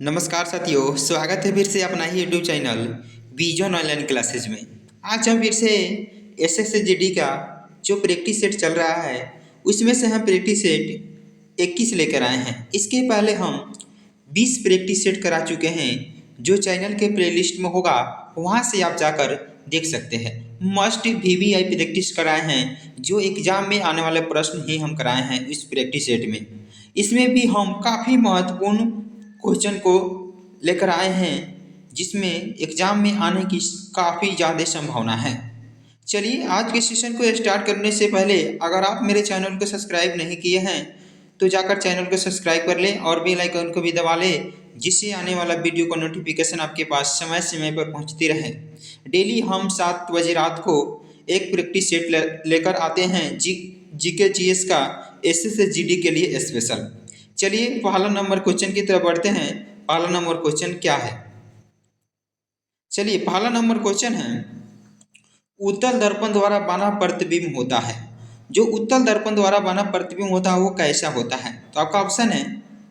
नमस्कार साथियों, स्वागत है फिर से अपना ही YouTube channel Vision Online Classes में। आज हम फिर से एसएसजीडी का जो प्रैक्टिस सेट चल रहा है उसमें से हम प्रैक्टिस सेट 21 लेकर आए हैं। इसके पहले हम 20 प्रैक्टिस सेट करा चुके हैं, जो चैनल के प्लेलिस्ट में होगा, वहाँ से आप जाकर देख सकते हैं। मस्ट VVI प्रैक्टिस कराए हैं, जो एग्जाम में आने वाले प्रश्न ही हम कराए हैं इस प्रैक्टिस सेट में। इसमें भी हम काफ़ी महत्वपूर्ण क्वेश्चन को लेकर आए हैं, जिसमें एग्जाम में आने की काफ़ी ज़्यादा संभावना है। चलिए, आज के सेशन को स्टार्ट करने से पहले अगर आप मेरे चैनल को सब्सक्राइब नहीं किए हैं तो जाकर चैनल को सब्सक्राइब कर लें और बेल आइकन को भी दबा लें, जिससे आने वाला वीडियो का नोटिफिकेशन आपके पास समय समय पर पहुंचती रहे। डेली हम 7 बजे रात को एक प्रैक्टिस सेट लेकर आते हैं जीके जीएस का एसएसजीडी के लिए स्पेशल। चलिए, पहला नंबर क्वेश्चन की तरफ बढ़ते हैं। पहला नंबर क्वेश्चन क्या है? चलिए, पहला नंबर क्वेश्चन है, उत्तल दर्पण द्वारा बना प्रतिबिंब होता है। जो उत्तल दर्पण द्वारा बना प्रतिबिंब होता है वो कैसा होता है? तो आपका ऑप्शन है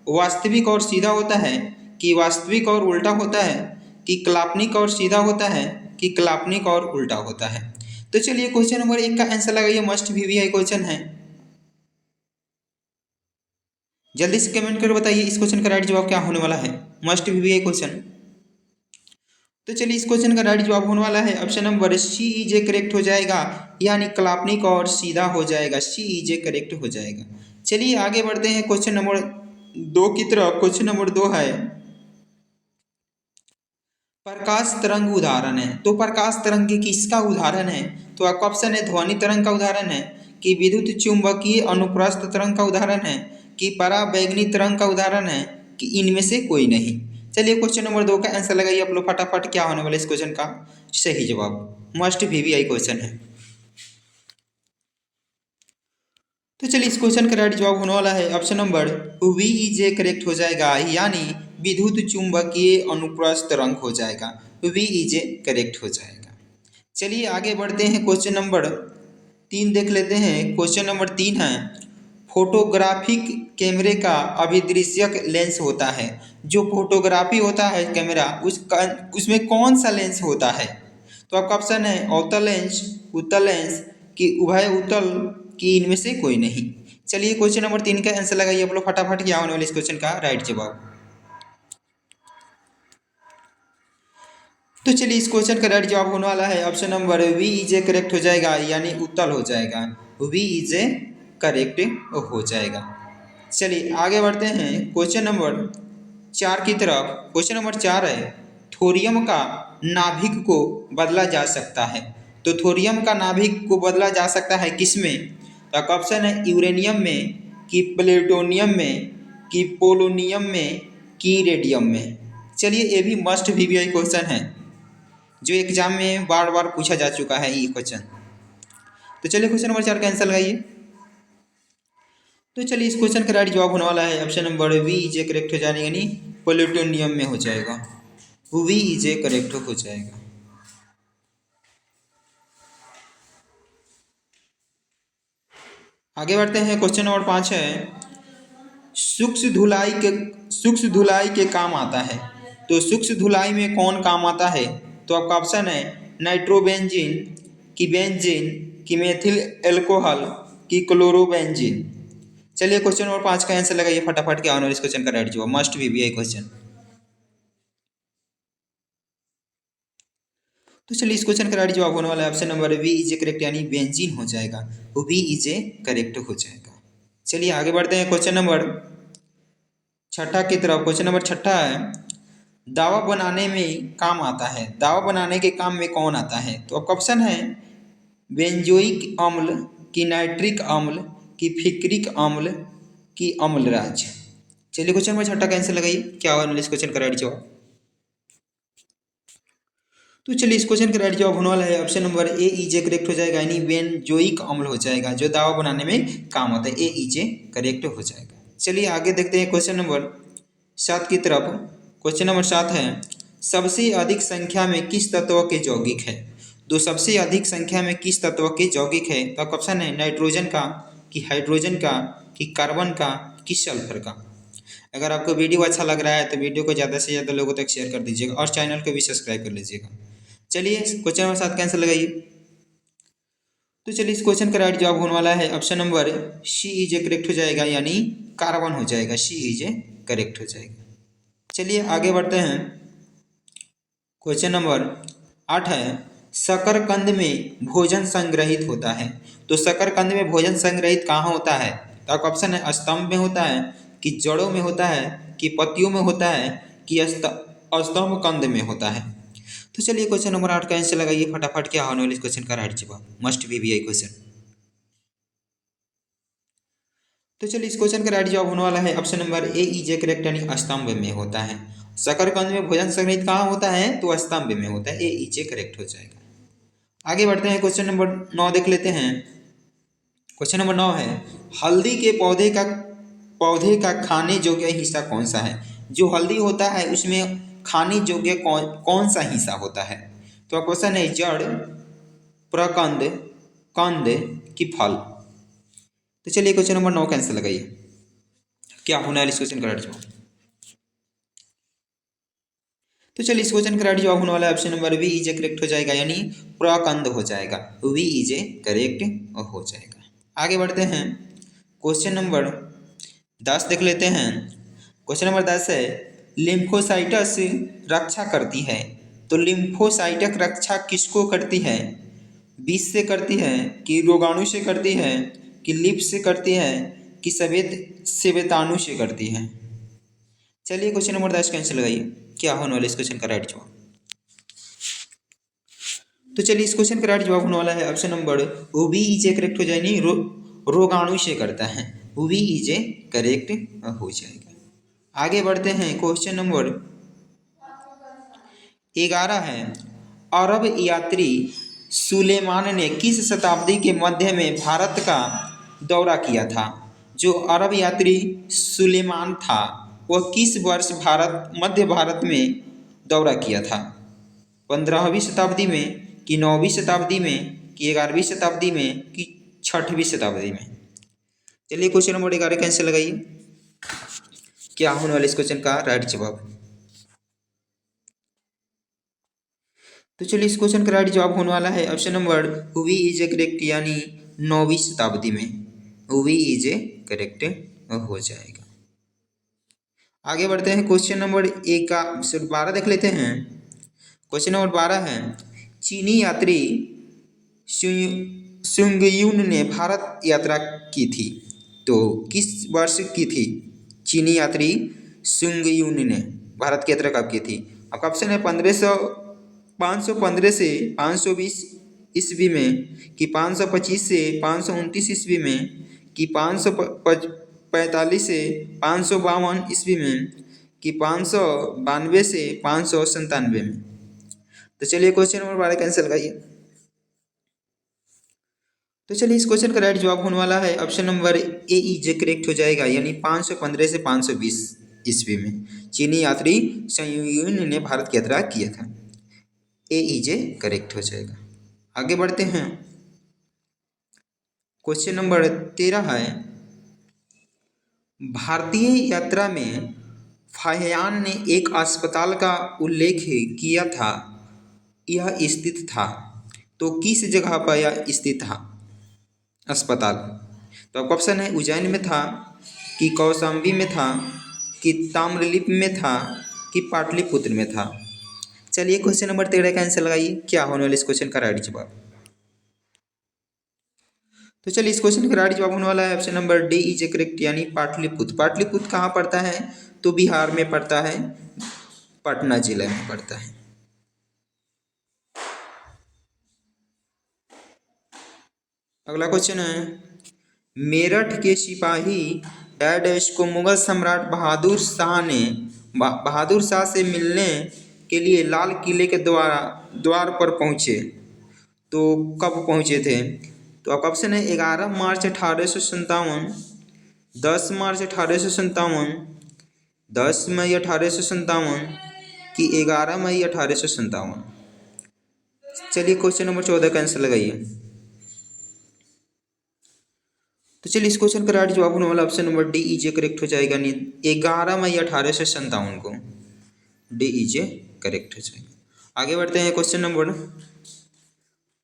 वास्तविक और सीधा होता है, कि वास्तविक और उल्टा होता है, कि काल्पनिक और सीधा होता है, कि काल्पनिक और उल्टा होता है। तो चलिए, क्वेश्चन नंबर 1 का आंसर लगाइए। मस्ट VVI क्वेश्चन है, जल्दी से कमेंट कर बताइए इस क्वेश्चन का राइट जवाब क्या होने वाला है। Must VVI question. तो चलिए, इस क्वेश्चन का राइट जवाब होने वाला है ऑप्शन नंबर CEJ करेक्ट हो जाएगा, यानी काल्पनिक और सीधा हो जाएगा। CEJ करेक्ट हो जाएगा। चलिए, आगे बढ़ते हैं क्वेश्चन नंबर 2 की तरफ। क्वेश्चन नंबर 2 है, प्रकाश तरंग उदाहरण है। तो प्रकाश तरंग किसका उदाहरण है? तो आपका ऑप्शन है ध्वनि तरंग का उदाहरण है, कि विद्युत चुंबकीय अनुप्रस्थ तरंग का उदाहरण है, कि पराबैंगनी तरंग का उदाहरण है, कि इनमें से कोई नहीं। चलिए, क्वेश्चन नंबर 2 का आंसर लगाइए आप लोग फटाफट। क्या होने वाला इस क्वेश्चन का सही जवाब? मस्ट VVI क्वेश्चन है। तो चलिए, इस क्वेश्चन का राइट जवाब होने वाला है ऑप्शन नंबर VEJ करेक्ट हो जाएगा, यानी विद्युत चुंबकीय अनुप्रस्थ तरंग हो जाएगा। VEJ करेक्ट हो जाएगा। चलिए, आगे बढ़ते हैं। क्वेश्चन नंबर 3 देख लेते हैं। क्वेश्चन नंबर 3 है, फोटोग्राफिक कैमरे का अभिदृश्यक लेंस होता है। जो फोटोग्राफी होता है कैमरा, उसमें कौन सा लेंस होता है? तो आपका ऑप्शन है अवतल लेंस, उत्तल लेंस, कि उभय उत्तल, कि इनमें से कोई नहीं। चलिए, क्वेश्चन नंबर 3 का आंसर लगाइए आप लोग फटाफट। क्या होने वाला इस क्वेश्चन का राइट जवाब? तो चलिए, इस क्वेश्चन का राइट जवाब होने वाला है ऑप्शन नंबर VEJ करेक्ट हो जाएगा, यानी उत्तल हो जाएगा। VEJ करेक्ट हो जाएगा। चलिए, आगे बढ़ते हैं क्वेश्चन नंबर 4 की तरफ। क्वेश्चन नंबर 4 है, थोरियम का नाभिक को बदला जा सकता है। तो थोरियम का नाभिक को बदला जा सकता है किसमें? तो आपका ऑप्शन है यूरेनियम में, कि प्लेटोनियम में, कि पोलोनियम में, कि रेडियम में। चलिए, ये भी मस्ट VVI क्वेश्चन है, जो एग्जाम में बार बार पूछा जा चुका है ये क्वेश्चन। तो चलिए, क्वेश्चन नंबर 4 का आंसर लगाइए। तो चलिए, इस क्वेश्चन का राइट जवाब होने वाला है ऑप्शन नंबर VEJ करेक्ट हो जाएगा, यानी प्लूटोनियम में हो जाएगा। VEJ करेक्ट हो जाएगा। आगे बढ़ते हैं। क्वेश्चन नंबर 5 है, सूक्ष्म धुलाई के काम आता है। तो सूक्ष्म धुलाई में कौन काम आता है? तो आपका ऑप्शन है नाइट्रोबेंजीन, कि बेंजीन, कि मेथिल एल्कोहल, कि क्लोरोबेंजीन। चलिए, क्वेश्चन नंबर 5 का आंसर लगाइए फटाफट। क्या होना है इस क्वेश्चन का राइट जवाब? Must VVI question. तो चलिए, इस क्वेश्चन का राइट जवाब होने वाला है ऑप्शन नंबर VEJ करेक्ट, यानी बेंजीन हो जाएगा। VEJ करेक्ट हो जाएगा। चलिए, आगे बढ़ते हैं क्वेश्चन नंबर 6 की तरफ। क्वेश्चन नंबर 6 है, दावा बनाने में काम आता है। दावा बनाने के काम में कौन आता है? तो आपका ऑप्शन है बेंजोइक अम्ल, कि नाइट्रिक अम्ल, कि फिक्रिक अम्ल, कि अम्लराज। चलिए, क्वेश्चन नंबर 6 का आंसर लगाइए। क्या होगा इस क्वेश्चन का राइट जवाब? तो चलिए, इस क्वेश्चन का राइट जवाब होने वाला है ऑप्शन नंबर AEJ करेक्ट हो जाएगा, यानी बेंजोइक अम्ल हो जाएगा, जो दावा बनाने में काम आता है। AEJ करेक्ट हो जाएगा। चलिए, आगे देखते हैं क्वेश्चन नंबर 7 की तरफ। क्वेश्चन नंबर 7 है, सबसे अधिक संख्या में किस तत्व के यौगिक है? तो सबसे अधिक संख्या में किस तत्व के यौगिक है? तो आपका ऑप्शन है नाइट्रोजन का, कि हाइड्रोजन का, कि कार्बन का, कि सल्फर का। अगर आपको वीडियो अच्छा लग रहा है तो वीडियो को ज़्यादा से ज़्यादा लोगों तक शेयर कर दीजिएगा और चैनल को भी सब्सक्राइब कर लीजिएगा। चलिए क्वेश्चन नंबर 7 का आंसर लगाइए। तो चलिए इस क्वेश्चन का राइट जवाब होने वाला है option number C is a correct हो जाएगा, यानी कार्बन हो जाएगा। सी इज ए करेक्ट हो जाएगा। चलिए आगे बढ़ते हैं। क्वेश्चन नंबर 8 है, शकरकंद में भोजन संग्रहित होता है। तो शकरकंद में भोजन संग्रहित कहाँ होता है? तो आपका ऑप्शन है स्तंभ में होता है, कि जड़ों में होता है, कि पत्तियों में होता है, कि स्तंभ कंद में होता है। तो चलिए क्वेश्चन नंबर 8 का आंसर लगाइए फटाफट। क्या होने वाला इस क्वेश्चन का राइट जवाब? Must be I question. तो चलिए इस क्वेश्चन का राइट जवाब होने वाला है option number A is a correct, यानी स्तंभ में होता है। शकरकंद में भोजन संग्रहित कहाँ होता है? तो स्तंभ में होता है। ए इज ए करेक्ट हो जाएगा। आगे बढ़ते हैं, क्वेश्चन नंबर 9 देख लेते हैं। क्वेश्चन नंबर 9 है, हल्दी के पौधे का खाने योग्य हिस्सा कौन सा है? जो हल्दी होता है उसमें खाने योग्य कौन सा हिस्सा होता है? तो क्वेश्चन है जड़, प्रकंद, कंद की फल। तो चलिए क्वेश्चन नंबर 9 कैंसिल लगाइए। क्या होना है इस क्वेश्चन का राइट जवाब? तो चलिए इस क्वेश्चन का राइट जवाब होने वाला है option number B is a correct हो जाएगा, यानी प्रकंद हो जाएगा। वी इज ए करेक्ट हो जाएगा। आगे बढ़ते हैं, क्वेश्चन नंबर 10 देख लेते हैं। क्वेश्चन नंबर 10 है, लिम्फोसाइटस रक्षा करती है। तो लिम्फोसाइटक रक्षा किसको करती है? विष से करती है, कि रोगाणु से करती है, कि लिप से करती है, कि श्वेताणु से करती है? चलिए क्वेश्चन नंबर 10 कैंसिल लगाइए। क्या होने वाला इस क्वेश्चन का राइट जवाब? तो चलिए इस क्वेश्चन का राइट जवाब होने वाला है option number B is a correct हो जाएगी। रोगाणु से करता है। वी इज ए करेक्ट हो जाएगा। आगे बढ़ते हैं, क्वेश्चन नंबर 11 है, अरब यात्री सुलेमान ने किस शताब्दी के मध्य में भारत का दौरा किया था? जो अरब यात्री सुलेमान था वह किस वर्ष मध्य भारत में दौरा किया था? 15वीं शताब्दी में, कि 9वीं शताब्दी में, कि 11वीं शताब्दी में, कि 6वीं शताब्दी में? चलिए क्वेश्चन नंबर 11 कैंसिल लगाइए। क्या होने वाला इस क्वेश्चन का राइट जवाब? तो चलिए इस क्वेश्चन का राइट जवाब होने वाला है option number B is a correct, यानी 9वीं शताब्दी में। वी इज ए करेक्ट हो जाएगा। आगे बढ़ते हैं, क्वेश्चन नंबर 12 देख लेते हैं। क्वेश्चन नंबर 12 है, चीनी यात्री सुंगयुन ने भारत यात्रा की थी। तो किस वर्ष की थी चीनी यात्री सुंगयुन ने भारत की यात्रा कब की थी? आपका ऑप्शन है 515 से 520 ईस्वी में, कि 525 से 529 ईस्वी में, कि 545 से 552 ईस्वी में, कि 592 से 597 में? तो चलिए क्वेश्चन नंबर 12 कैंसिल लगाइए। तो चलिए इस क्वेश्चन का राइट जवाब होने वाला है option number A is correct हो जाएगा, यानी 515 से 520 ईस्वी में चीनी यात्री सुंगयुन ने भारत की यात्रा किया था। ए इज करेक्ट हो जाएगा। आगे बढ़ते हैं, क्वेश्चन नंबर 13 है, भारतीय यात्रा में फाहियान ने एक अस्पताल का उल्लेख किया था, यह स्थित था। तो किस जगह पर यह स्थित था अस्पताल? तो आपका ऑप्शन है उज्जैन में था, कि कौशाम्बी में था, कि ताम्रलिप्त में था, कि पाटलिपुत्र में था? चलिए क्वेश्चन नंबर 13 का आंसर लगाइए। क्या होने वाला इस क्वेश्चन का राइट जवाब? तो चलिए इस क्वेश्चन का राइट जवाब होने वाला है option number D is correct, यानी पाटलिपुत्र। पाटलिपुत्र कहाँ पड़ता है? तो बिहार में पड़ता है, पटना जिला में पड़ता है। अगला क्वेश्चन है, मेरठ के सिपाही डैश को मुगल सम्राट बहादुर शाह से मिलने के लिए लाल किले के द्वार पर पहुँचे। तो कब पहुँचे थे? तो आपका ऑप्शन है 11 मार्च 1857, 10 मार्च 1857, 10 मई 1857, कि 11 मई 1857? चलिए क्वेश्चन नंबर 14 का आंसर लगाइए। तो चलिए इस क्वेश्चन का राइट जवाब होने वाला ऑप्शन नंबर डी इजे करेक्ट हो जाएगा। नहीं 11 मई 1857 को डी इजे करेक्ट हो जाएगा। आगे बढ़ते हैं क्वेश्चन नंबर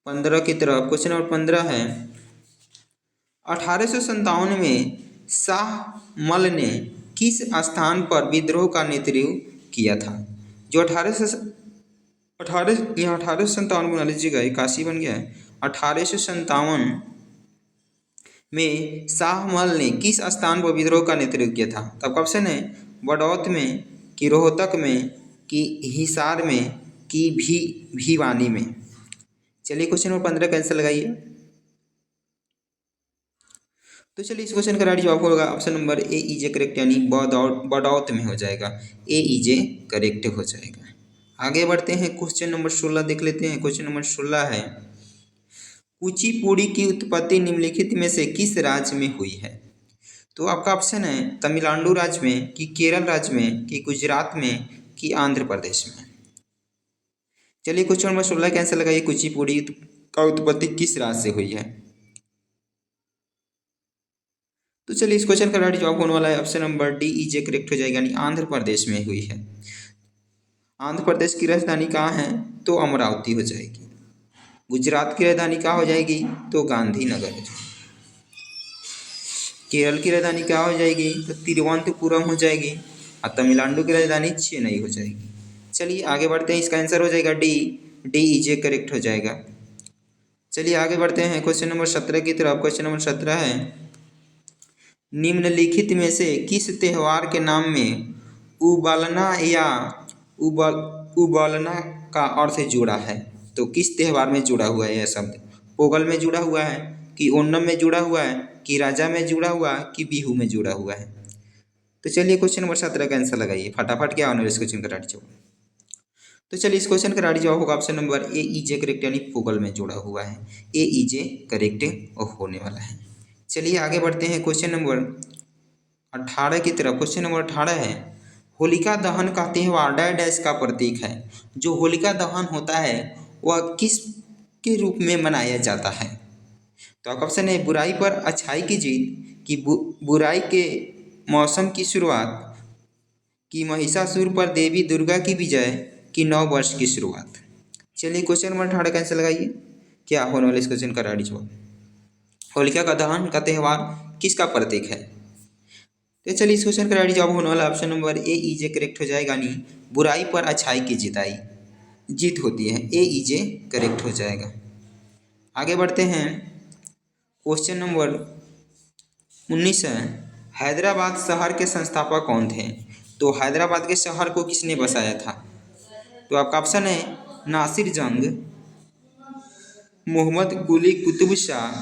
15 की तरफ। क्वेश्चन नंबर 15 है 1857 में शाह मल ने किस स्थान पर विद्रोह का नेतृत्व किया था। जो 1857 बना लीजिएगा, 81 बन गया है। 1857 में शाहमल ने किस स्थान पर विद्रोह का नेतृत्व किया था। तो आपका ऑप्शन है बड़ौत में, कि रोहतक में, कि हिसार में, कि भिवानी में। चलिए क्वेश्चन नंबर 15 कैंसिल लगाइए। तो चलिए इस क्वेश्चन का राइट जवाब होगा ऑप्शन नंबर ए इजे करेक्ट, यानी बड़ौत में हो जाएगा। ए इजे करेक्ट हो जाएगा। आगे बढ़ते हैं क्वेश्चन नंबर 16 देख लेते हैं। क्वेश्चन नंबर 16 है कुचिपुड़ी की उत्पत्ति निम्नलिखित में से किस राज्य में हुई है। तो आपका ऑप्शन है तमिलनाडु राज्य में, कि केरल राज्य में, कि गुजरात में, कि आंध्र प्रदेश में। चलिए क्वेश्चन नंबर 16 कैंसिल लगाइए। कुचिपुड़ी का उत्पत्ति किस राज्य से हुई है। तो चलिए इस क्वेश्चन का राइट जवाब होने वाला है ऑप्शन नंबर डी इजे करेक्ट हो जाएगा, यानी आंध्र प्रदेश में हुई है। आंध्र प्रदेश की राजधानी कहाँ है, तो अमरावती हो जाएगी। गुजरात की राजधानी कहाँ हो जाएगी, तो गांधीनगर हो जाएगी। केरल की राजधानी क्या हो जाएगी, तो तिरुवनंतपुरम हो जाएगी। और तमिलनाडु की राजधानी चेन्नई हो जाएगी। चलिए आगे बढ़ते हैं। इसका आंसर हो जाएगा डी, डी इजे करेक्ट हो जाएगा। चलिए आगे बढ़ते हैं क्वेश्चन नंबर 17 की तरफ। क्वेश्चन नंबर 17 है निम्नलिखित में से किस त्यौहार के नाम में उबालना या उबालना का अर्थ जुड़ा है। तो किस त्यौहार में जुड़ा हुआ है यह शब्द। पोगल में जुड़ा हुआ है, कि ओणम में जुड़ा हुआ है, कि राजा में जुड़ा हुआ, कि बिहू में जुड़ा हुआ है। तो चलिए क्वेश्चन नंबर 17 का आंसर लगाइए फटाफट। क्या होना है इस क्वेश्चन का राइट जवाब। तो चलिए इस क्वेश्चन का राइट जवाब होगा ऑप्शन नंबर ए इजे करेक्ट, यानी पोगल में जुड़ा हुआ है। ए इजे करेक्ट होने वाला है। चलिए आगे बढ़ते हैं क्वेश्चन नंबर 18 की तरफ। क्वेश्चन नंबर 18 है होलिका दहन का त्यौहार डैश का प्रतीक है। जो होलिका दहन होता है वह किस के रूप में मनाया जाता है। तो आपका ऑप्शन है बुराई पर अच्छाई की जीत, कि बुराई के मौसम की शुरुआत, कि महिषासुर पर देवी दुर्गा की विजय, कि नव वर्ष की शुरुआत। चलिए क्वेश्चन नंबर 18 कैंसिल लगाइए। क्या होने वाला इस क्वेश्चन का राइट जवाब। होलिका का दहन का त्यौहार किसका प्रतीक है। तो चलिए इस क्वेश्चन का राइट जवाब होने वाला ऑप्शन नंबर ए इजे करेक्ट हो जाएगा, यानी बुराई पर अच्छाई की जीत होती है। ए इजे करेक्ट हो जाएगा। आगे बढ़ते हैं क्वेश्चन नंबर 19 है हैदराबाद शहर के संस्थापक कौन थे। तो हैदराबाद के शहर को किसने बसाया था। तो आपका ऑप्शन है नासिर जंग, मोहम्मद कुली कुतुब शाह,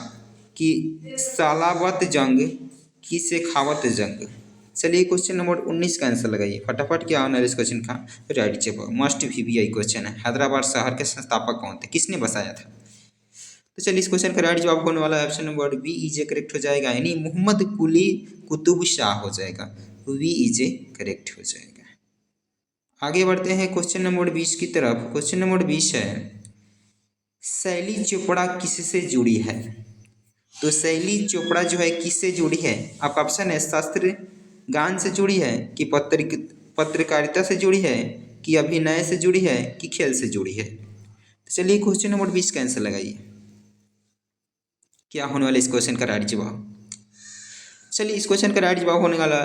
की सालावत जंग, की शेखावत जंग। चलिए क्वेश्चन नंबर 19 का आंसर लगाइए फटाफट। क्या होना है इस क्वेश्चन का राइट जवाब। मस्ट वीवीआई क्वेश्चन है। हैदराबाद शहर के संस्थापक कौन थे, किसने बसाया था। तो चलिए इस क्वेश्चन का राइट जवाब होने वाला है ऑप्शन नंबर बी इजे करेक्ट हो जाएगा, यानी मोहम्मद कुली कुतुब शाह हो जाएगा। वी इजे करेक्ट हो जाएगा। आगे बढ़ते हैं क्वेश्चन नंबर 20 की तरफ। क्वेश्चन नंबर 20 है शैली चोपड़ा किससे जुड़ी है। तो शैली चोपड़ा जो है किससे जुड़ी है। आपका ऑप्शन है शास्त्र गान से जुड़ी है, कि पत्रकारिता से जुड़ी है, कि अभिनय से जुड़ी है, कि खेल से जुड़ी है। तो चलिए क्वेश्चन नंबर 20 का आंसर लगाइए। क्या होने वाला इस क्वेश्चन का राइट जवाब। चलिए इस क्वेश्चन का राइट जवाब होने वाला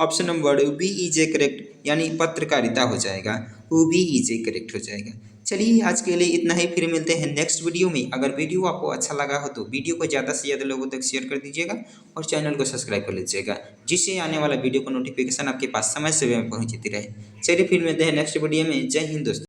ऑप्शन नंबर बी इजे करेक्ट, यानी पत्रकारिता हो जाएगा। वो बी इजे करेक्ट हो जाएगा। चलिए आज के लिए इतना ही, फिर मिलते हैं नेक्स्ट वीडियो में। अगर वीडियो आपको अच्छा लगा हो तो वीडियो को ज़्यादा से ज़्यादा लोगों तक शेयर कर दीजिएगा और चैनल को सब्सक्राइब कर लीजिएगा, जिससे आने वाला वीडियो का नोटिफिकेशन आपके पास समय से पहुँचती रहे। चलिए फिर मिलते हैं नेक्स्ट वीडियो में। जय हिंद दोस्तों।